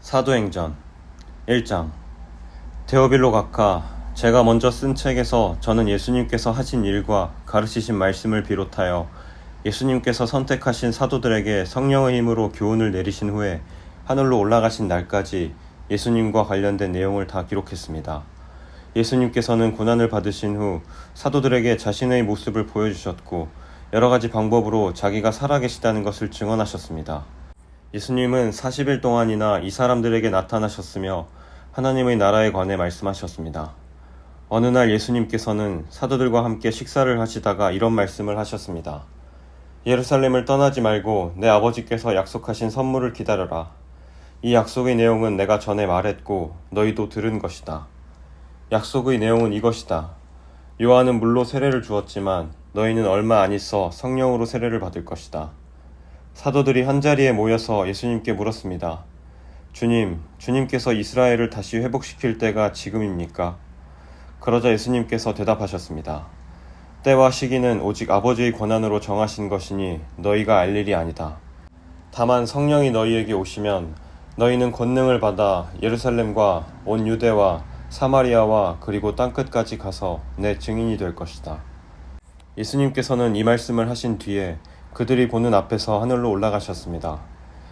사도행전 1장. 데오빌로 각하, 제가 먼저 쓴 책에서 저는 예수님께서 하신 일과 가르치신 말씀을 비롯하여 예수님께서 선택하신 사도들에게 성령의 힘으로 교훈을 내리신 후에 하늘로 올라가신 날까지 예수님과 관련된 내용을 다 기록했습니다. 예수님께서는 고난을 받으신 후 사도들에게 자신의 모습을 보여주셨고 여러 가지 방법으로 자기가 살아계시다는 것을 증언하셨습니다. 예수님은 40일 동안이나 이 사람들에게 나타나셨으며 하나님의 나라에 관해 말씀하셨습니다. 어느 날 예수님께서는 사도들과 함께 식사를 하시다가 이런 말씀을 하셨습니다. 예루살렘을 떠나지 말고 내 아버지께서 약속하신 선물을 기다려라. 이 약속의 내용은 내가 전에 말했고 너희도 들은 것이다. 약속의 내용은 이것이다. 요한은 물로 세례를 주었지만 너희는 얼마 안 있어 성령으로 세례를 받을 것이다. 사도들이 한자리에 모여서 예수님께 물었습니다. 주님께서 이스라엘을 다시 회복시킬 때가 지금입니까? 그러자 예수님께서 대답하셨습니다. 때와 시기는 오직 아버지의 권한으로 정하신 것이니 너희가 알 일이 아니다. 다만 성령이 너희에게 오시면 너희는 권능을 받아 예루살렘과 온 유대와 사마리아와 그리고 땅끝까지 가서 내 증인이 될 것이다. 예수님께서는 이 말씀을 하신 뒤에 그들이 보는 앞에서 하늘로 올라가셨습니다.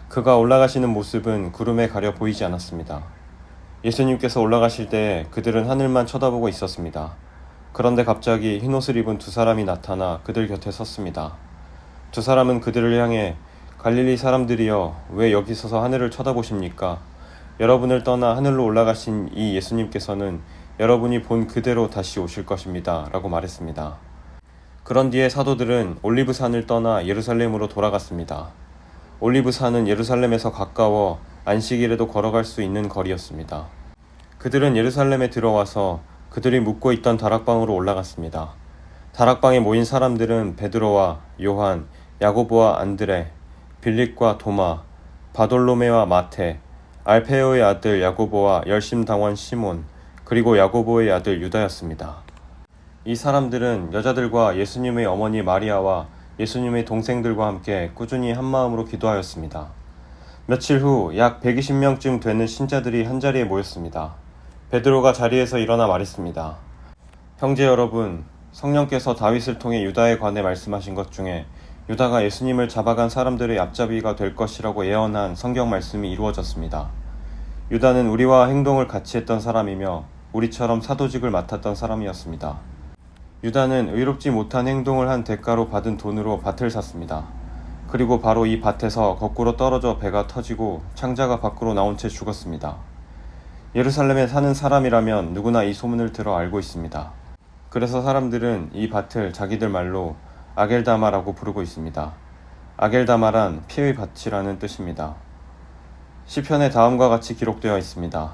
그가 올라가시는 모습은 구름에 가려 보이지 않았습니다. 예수님께서 올라가실 때 그들은 하늘만 쳐다보고 있었습니다. 그런데 갑자기 흰옷을 입은 두 사람이 나타나 그들 곁에 섰습니다. 두 사람은 그들을 향해 갈릴리 사람들이여 왜 여기 서서 하늘을 쳐다보십니까? 여러분을 떠나 하늘로 올라가신 이 예수님께서는 여러분이 본 그대로 다시 오실 것입니다. 라고 말했습니다. 그런 뒤에 사도들은 올리브산을 떠나 예루살렘으로 돌아갔습니다. 올리브산은 예루살렘에서 가까워 안식일에도 걸어갈 수 있는 거리였습니다. 그들은 예루살렘에 들어와서 그들이 묵고 있던 다락방으로 올라갔습니다. 다락방에 모인 사람들은 베드로와 요한, 야고보와 안드레, 빌립과 도마, 바돌로메와 마테, 알페오의 아들 야고보와 열심당원 시몬, 그리고 야고보의 아들 유다였습니다. 이 사람들은 여자들과 예수님의 어머니 마리아와 예수님의 동생들과 함께 꾸준히 한마음으로 기도하였습니다. 며칠 후 약 120명쯤 되는 신자들이 한자리에 모였습니다. 베드로가 자리에서 일어나 말했습니다. 형제 여러분, 성령께서 다윗을 통해 유다에 관해 말씀하신 것 중에 유다가 예수님을 잡아간 사람들의 앞잡이가 될 것이라고 예언한 성경 말씀이 이루어졌습니다. 유다는 우리와 행동을 같이 했던 사람이며 우리처럼 사도직을 맡았던 사람이었습니다. 유다는 의롭지 못한 행동을 한 대가로 받은 돈으로 밭을 샀습니다. 그리고 바로 이 밭에서 거꾸로 떨어져 배가 터지고 창자가 밖으로 나온 채 죽었습니다. 예루살렘에 사는 사람이라면 누구나 이 소문을 들어 알고 있습니다. 그래서 사람들은 이 밭을 자기들 말로 아겔다마라고 부르고 있습니다. 아겔다마란 피의 밭이라는 뜻입니다. 시편에 다음과 같이 기록되어 있습니다.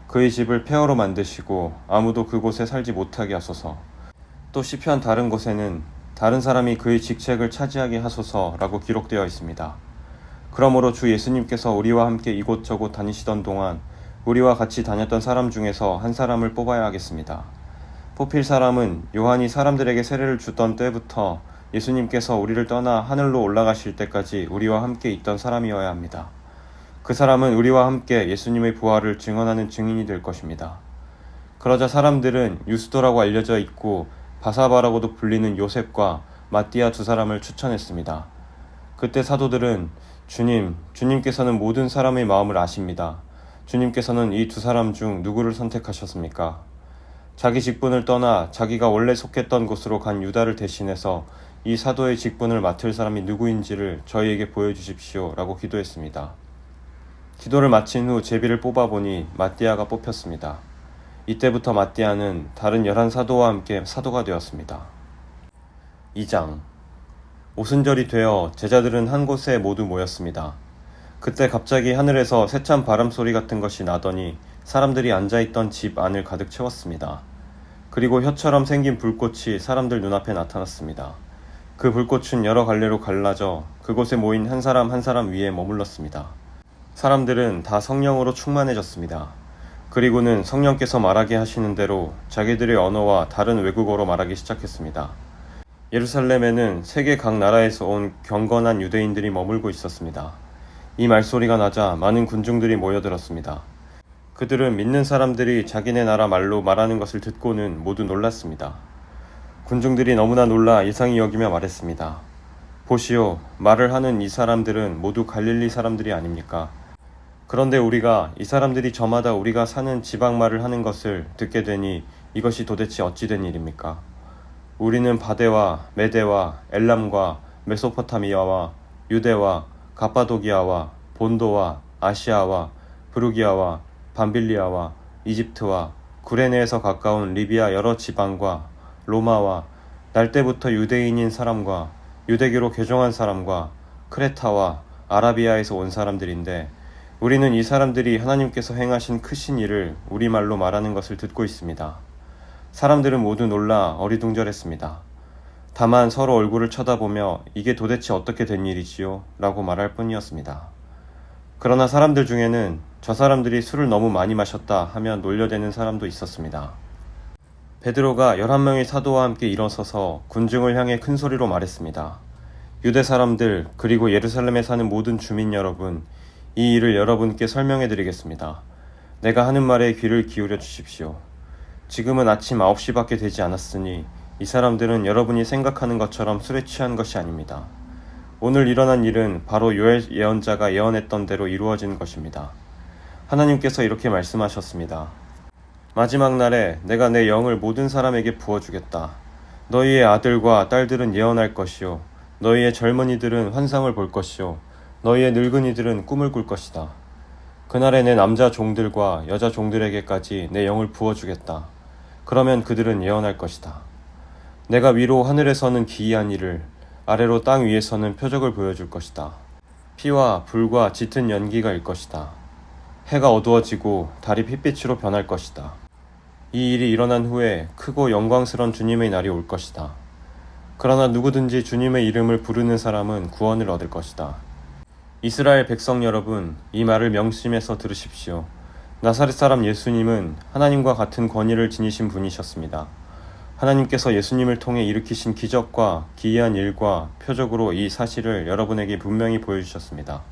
그의 집을 폐허로 만드시고 아무도 그곳에 살지 못하게 하소서. 또 시편 다른 곳에는 다른 사람이 그의 직책을 차지하게 하소서라고 기록되어 있습니다. 그러므로 주 예수님께서 우리와 함께 이곳저곳 다니시던 동안 우리와 같이 다녔던 사람 중에서 한 사람을 뽑아야 하겠습니다. 뽑힐 사람은 요한이 사람들에게 세례를 주던 때부터 예수님께서 우리를 떠나 하늘로 올라가실 때까지 우리와 함께 있던 사람이어야 합니다. 그 사람은 우리와 함께 예수님의 부활을 증언하는 증인이 될 것입니다. 그러자 사람들은 유스도라고 알려져 있고 바사바라고도 불리는 요셉과 마띠아 두 사람을 추천했습니다. 그때 사도들은 주님께서는 모든 사람의 마음을 아십니다. 주님께서는 이 두 사람 중 누구를 선택하셨습니까? 자기 직분을 떠나 자기가 원래 속했던 곳으로 간 유다를 대신해서 이 사도의 직분을 맡을 사람이 누구인지를 저희에게 보여주십시오 라고 기도했습니다. 기도를 마친 후 제비를 뽑아보니 마띠아가 뽑혔습니다. 이때부터 마띠아는 다른 11사도와 함께 사도가 되었습니다. 2장. 오순절이 되어 제자들은 한 곳에 모두 모였습니다. 그때 갑자기 하늘에서 세찬 바람 소리 같은 것이 나더니 사람들이 앉아있던 집 안을 가득 채웠습니다. 그리고 혀처럼 생긴 불꽃이 사람들 눈앞에 나타났습니다. 그 불꽃은 여러 갈래로 갈라져 그곳에 모인 한 사람 한 사람 위에 머물렀습니다. 사람들은 다 성령으로 충만해졌습니다. 그리고는 성령께서 말하게 하시는 대로 자기들의 언어와 다른 외국어로 말하기 시작했습니다. 예루살렘에는 세계 각 나라에서 온 경건한 유대인들이 머물고 있었습니다. 이 말소리가 나자 많은 군중들이 모여들었습니다. 그들은 믿는 사람들이 자기네 나라 말로 말하는 것을 듣고는 모두 놀랐습니다. 군중들이 너무나 놀라 이상히 여기며 말했습니다. 보시오, 말을 하는 이 사람들은 모두 갈릴리 사람들이 아닙니까? 그런데 우리가 이 사람들이 저마다 우리가 사는 지방 말을 하는 것을 듣게 되니 이것이 도대체 어찌 된 일입니까? 우리는 바데와 메데와 엘람과 메소포타미아와 유대와 가파도기아와 본도와 아시아와 브루기아와 밤빌리아와 이집트와 구레네에서 가까운 리비아 여러 지방과 로마와 날 때부터 유대인인 사람과 유대교로 개종한 사람과 크레타와 아라비아에서 온 사람들인데 우리는 이 사람들이 하나님께서 행하신 크신 일을 우리말로 말하는 것을 듣고 있습니다. 사람들은 모두 놀라 어리둥절했습니다. 다만 서로 얼굴을 쳐다보며 이게 도대체 어떻게 된 일이지요? 라고 말할 뿐이었습니다. 그러나 사람들 중에는 저 사람들이 술을 너무 많이 마셨다 하며 놀려대는 사람도 있었습니다. 베드로가 11명의 사도와 함께 일어서서 군중을 향해 큰 소리로 말했습니다. 유대 사람들 그리고 예루살렘에 사는 모든 주민 여러분, 이 일을 여러분께 설명해 드리겠습니다. 내가 하는 말에 귀를 기울여 주십시오. 지금은 아침 9시밖에 되지 않았으니 이 사람들은 여러분이 생각하는 것처럼 술에 취한 것이 아닙니다. 오늘 일어난 일은 바로 요엘 예언자가 예언했던 대로 이루어진 것입니다. 하나님께서 이렇게 말씀하셨습니다. 마지막 날에 내가 내 영을 모든 사람에게 부어주겠다. 너희의 아들과 딸들은 예언할 것이요. 너희의 젊은이들은 환상을 볼 것이요. 너희의 늙은이들은 꿈을 꿀 것이다. 그날에 내 남자 종들과 여자 종들에게까지 내 영을 부어주겠다. 그러면 그들은 예언할 것이다. 내가 위로 하늘에서는 기이한 일을, 아래로 땅 위에서는 표적을 보여줄 것이다. 피와 불과 짙은 연기가 일 것이다. 해가 어두워지고 달이 핏빛으로 변할 것이다. 이 일이 일어난 후에 크고 영광스러운 주님의 날이 올 것이다. 그러나 누구든지 주님의 이름을 부르는 사람은 구원을 얻을 것이다. 이스라엘 백성 여러분, 이 말을 명심해서 들으십시오. 나사렛 사람 예수님은 하나님과 같은 권위를 지니신 분이셨습니다. 하나님께서 예수님을 통해 일으키신 기적과 기이한 일과 표적으로 이 사실을 여러분에게 분명히 보여주셨습니다.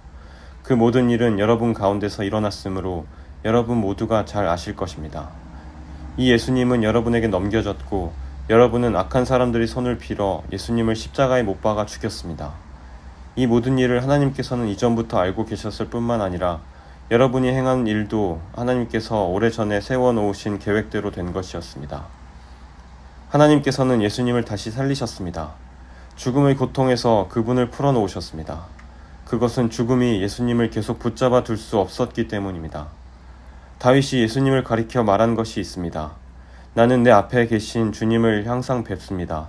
그 모든 일은 여러분 가운데서 일어났으므로 여러분 모두가 잘 아실 것입니다. 이 예수님은 여러분에게 넘겨졌고 여러분은 악한 사람들이 손을 빌어 예수님을 십자가에 못 박아 죽였습니다. 이 모든 일을 하나님께서는 이전부터 알고 계셨을 뿐만 아니라 여러분이 행한 일도 하나님께서 오래전에 세워놓으신 계획대로 된 것이었습니다. 하나님께서는 예수님을 다시 살리셨습니다. 죽음의 고통에서 그분을 풀어놓으셨습니다. 그것은 죽음이 예수님을 계속 붙잡아 둘 수 없었기 때문입니다. 다윗이 예수님을 가리켜 말한 것이 있습니다. 나는 내 앞에 계신 주님을 항상 뵙습니다.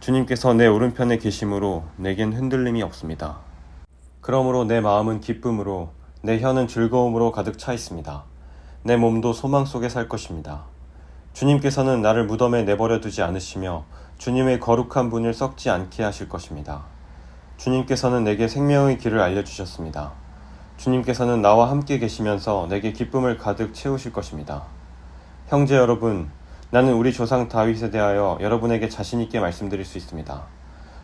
주님께서 내 오른편에 계심으로 내겐 흔들림이 없습니다. 그러므로 내 마음은 기쁨으로 내 혀는 즐거움으로 가득 차 있습니다. 내 몸도 소망 속에 살 것입니다. 주님께서는 나를 무덤에 내버려 두지 않으시며 주님의 거룩한 분을 썩지 않게 하실 것입니다. 주님께서는 내게 생명의 길을 알려주셨습니다. 주님께서는 나와 함께 계시면서 내게 기쁨을 가득 채우실 것입니다. 형제 여러분, 나는 우리 조상 다윗에 대하여 여러분에게 자신있게 말씀드릴 수 있습니다.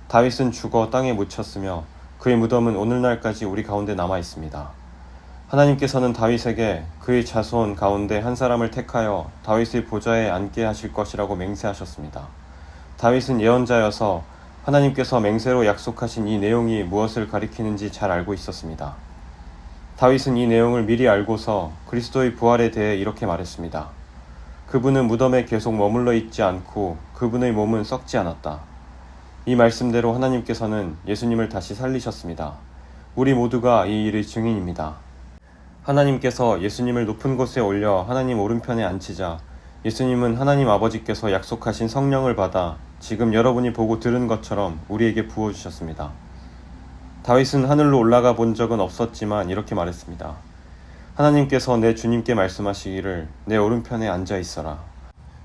다윗은 죽어 땅에 묻혔으며 그의 무덤은 오늘날까지 우리 가운데 남아 있습니다. 하나님께서는 다윗에게 그의 자손 가운데 한 사람을 택하여 다윗의 보좌에 앉게 하실 것이라고 맹세하셨습니다. 다윗은 예언자여서 하나님께서 맹세로 약속하신 이 내용이 무엇을 가리키는지 잘 알고 있었습니다. 다윗은 이 내용을 미리 알고서 그리스도의 부활에 대해 이렇게 말했습니다. 그분은 무덤에 계속 머물러 있지 않고 그분의 몸은 썩지 않았다. 이 말씀대로 하나님께서는 예수님을 다시 살리셨습니다. 우리 모두가 이 일의 증인입니다. 하나님께서 예수님을 높은 곳에 올려 하나님 오른편에 앉히자 예수님은 하나님 아버지께서 약속하신 성령을 받아 지금 여러분이 보고 들은 것처럼 우리에게 부어주셨습니다. 다윗은 하늘로 올라가 본 적은 없었지만 이렇게 말했습니다. 하나님께서 내 주님께 말씀하시기를 내 오른편에 앉아 있어라.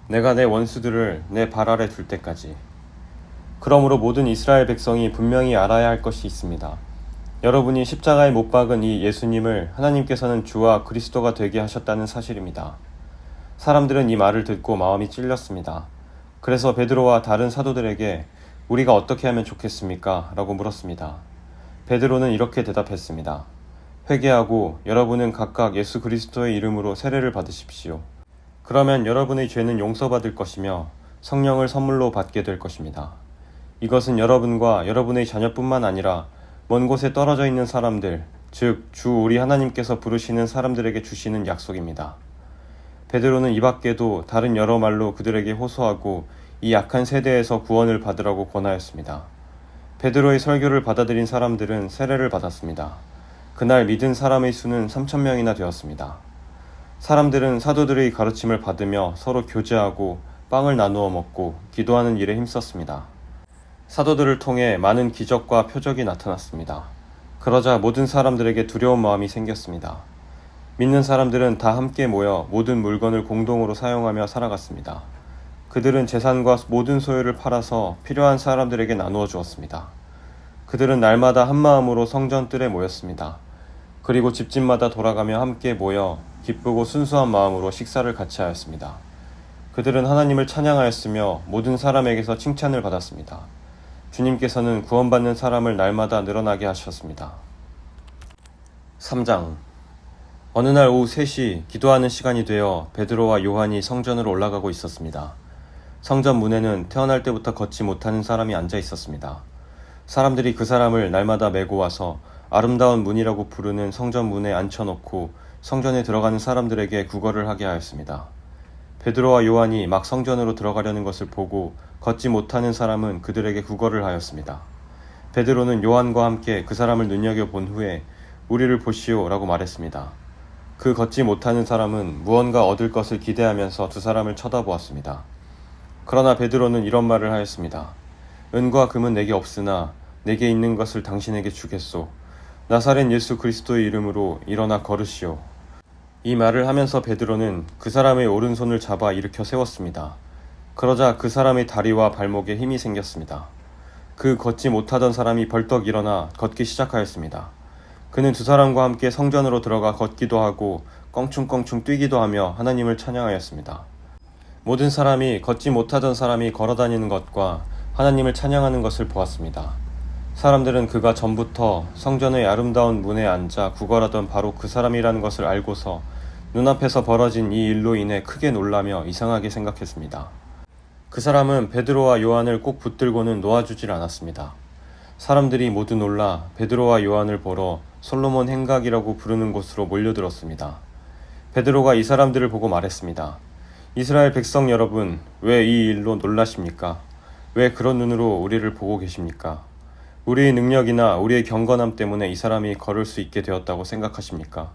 내가 내 원수들을 내 발 아래 둘 때까지. 그러므로 모든 이스라엘 백성이 분명히 알아야 할 것이 있습니다. 여러분이 십자가에 못 박은 이 예수님을 하나님께서는 주와 그리스도가 되게 하셨다는 사실입니다. 사람들은 이 말을 듣고 마음이 찔렸습니다. 그래서 베드로와 다른 사도들에게 우리가 어떻게 하면 좋겠습니까? 라고 물었습니다. 베드로는 이렇게 대답했습니다. 회개하고 여러분은 각각 예수 그리스도의 이름으로 세례를 받으십시오. 그러면 여러분의 죄는 용서받을 것이며 성령을 선물로 받게 될 것입니다. 이것은 여러분과 여러분의 자녀뿐만 아니라 먼 곳에 떨어져 있는 사람들, 즉 주 우리 하나님께서 부르시는 사람들에게 주시는 약속입니다. 베드로는 이 밖에도 다른 여러 말로 그들에게 호소하고 이 약한 세대에서 구원을 받으라고 권하였습니다. 베드로의 설교를 받아들인 사람들은 세례를 받았습니다. 그날 믿은 사람의 수는 3,000명이나 되었습니다. 사람들은 사도들의 가르침을 받으며 서로 교제하고 빵을 나누어 먹고 기도하는 일에 힘썼습니다. 사도들을 통해 많은 기적과 표적이 나타났습니다. 그러자 모든 사람들에게 두려운 마음이 생겼습니다. 믿는 사람들은 다 함께 모여 모든 물건을 공동으로 사용하며 살아갔습니다. 그들은 재산과 모든 소유를 팔아서 필요한 사람들에게 나누어 주었습니다. 그들은 날마다 한마음으로 성전 뜰에 모였습니다. 그리고 집집마다 돌아가며 함께 모여 기쁘고 순수한 마음으로 식사를 같이 하였습니다. 그들은 하나님을 찬양하였으며 모든 사람에게서 칭찬을 받았습니다. 주님께서는 구원받는 사람을 날마다 늘어나게 하셨습니다. 3장. 어느 날 오후 3시 기도하는 시간이 되어 베드로와 요한이 성전으로 올라가고 있었습니다. 성전 문에는 태어날 때부터 걷지 못하는 사람이 앉아 있었습니다. 사람들이 그 사람을 날마다 메고 와서 아름다운 문이라고 부르는 성전 문에 앉혀놓고 성전에 들어가는 사람들에게 구걸을 하게 하였습니다. 베드로와 요한이 막 성전으로 들어가려는 것을 보고 걷지 못하는 사람은 그들에게 구걸을 하였습니다. 베드로는 요한과 함께 그 사람을 눈여겨본 후에 우리를 보시오 라고 말했습니다. 그 걷지 못하는 사람은 무언가 얻을 것을 기대하면서 두 사람을 쳐다보았습니다. 그러나 베드로는 이런 말을 하였습니다. 은과 금은 내게 없으나 내게 있는 것을 당신에게 주겠소. 나사렛 예수 그리스도의 이름으로 일어나 걸으시오. 이 말을 하면서 베드로는 그 사람의 오른손을 잡아 일으켜 세웠습니다. 그러자 그 사람의 다리와 발목에 힘이 생겼습니다. 그 걷지 못하던 사람이 벌떡 일어나 걷기 시작하였습니다. 그는 두 사람과 함께 성전으로 들어가 걷기도 하고 껑충껑충 뛰기도 하며 하나님을 찬양하였습니다. 모든 사람이 걷지 못하던 사람이 걸어다니는 것과 하나님을 찬양하는 것을 보았습니다. 사람들은 그가 전부터 성전의 아름다운 문에 앉아 구걸하던 바로 그 사람이라는 것을 알고서 눈앞에서 벌어진 이 일로 인해 크게 놀라며 이상하게 생각했습니다. 그 사람은 베드로와 요한을 꼭 붙들고는 놓아주질 않았습니다. 사람들이 모두 놀라 베드로와 요한을 보러 솔로몬 행각이라고 부르는 곳으로 몰려들었습니다. 베드로가 이 사람들을 보고 말했습니다. 이스라엘 백성 여러분, 왜 이 일로 놀라십니까? 왜 그런 눈으로 우리를 보고 계십니까? 우리의 능력이나 우리의 경건함 때문에 이 사람이 걸을 수 있게 되었다고 생각하십니까?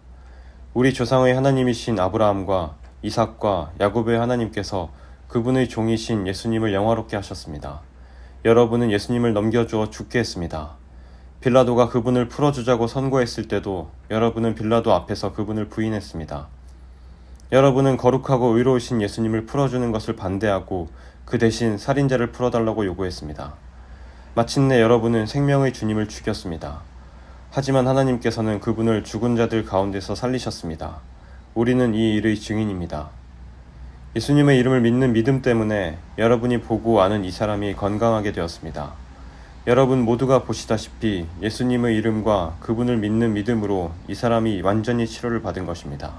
우리 조상의 하나님이신 아브라함과 이삭과 야곱의 하나님께서 그분의 종이신 예수님을 영화롭게 하셨습니다. 여러분은 예수님을 넘겨주어 죽게 했습니다. 빌라도가 그분을 풀어주자고 선고했을 때도 여러분은 빌라도 앞에서 그분을 부인했습니다. 여러분은 거룩하고 의로우신 예수님을 풀어주는 것을 반대하고 그 대신 살인자를 풀어달라고 요구했습니다. 마침내 여러분은 생명의 주님을 죽였습니다. 하지만 하나님께서는 그분을 죽은 자들 가운데서 살리셨습니다. 우리는 이 일의 증인입니다. 예수님의 이름을 믿는 믿음 때문에 여러분이 보고 아는 이 사람이 건강하게 되었습니다. 여러분 모두가 보시다시피 예수님의 이름과 그분을 믿는 믿음으로 이 사람이 완전히 치료를 받은 것입니다.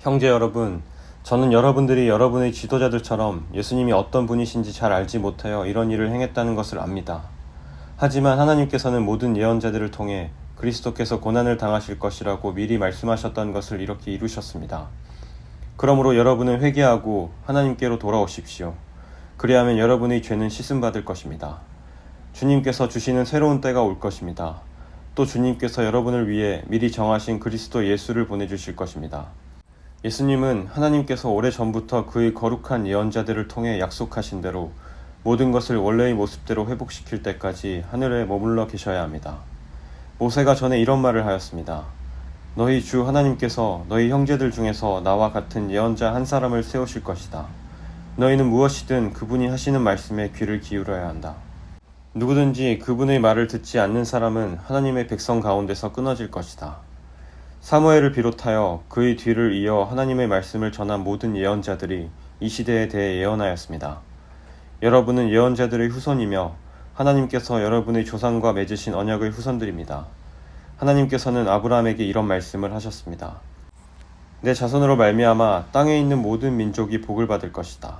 형제 여러분, 저는 여러분들이 여러분의 지도자들처럼 예수님이 어떤 분이신지 잘 알지 못하여 이런 일을 행했다는 것을 압니다. 하지만 하나님께서는 모든 예언자들을 통해 그리스도께서 고난을 당하실 것이라고 미리 말씀하셨던 것을 이렇게 이루셨습니다. 그러므로 여러분은 회개하고 하나님께로 돌아오십시오. 그리하면 여러분의 죄는 씻음받을 것입니다. 주님께서 주시는 새로운 때가 올 것입니다. 또 주님께서 여러분을 위해 미리 정하신 그리스도 예수를 보내주실 것입니다. 예수님은 하나님께서 오래전부터 그의 거룩한 예언자들을 통해 약속하신 대로 모든 것을 원래의 모습대로 회복시킬 때까지 하늘에 머물러 계셔야 합니다. 모세가 전에 이런 말을 하였습니다. 너희 주 하나님께서 너희 형제들 중에서 나와 같은 예언자 한 사람을 세우실 것이다. 너희는 무엇이든 그분이 하시는 말씀에 귀를 기울여야 한다. 누구든지 그분의 말을 듣지 않는 사람은 하나님의 백성 가운데서 끊어질 것이다. 사무엘을 비롯하여 그의 뒤를 이어 하나님의 말씀을 전한 모든 예언자들이 이 시대에 대해 예언하였습니다. 여러분은 예언자들의 후손이며 하나님께서 여러분의 조상과 맺으신 언약의 후손들입니다. 하나님께서는 아브라함에게 이런 말씀을 하셨습니다. 내 자손으로 말미암아 땅에 있는 모든 민족이 복을 받을 것이다.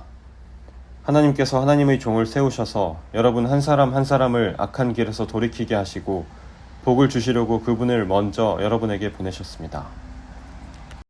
하나님께서 하나님의 종을 세우셔서 여러분 한 사람 한 사람을 악한 길에서 돌이키게 하시고 복을 주시려고 그분을 먼저 여러분에게 보내셨습니다.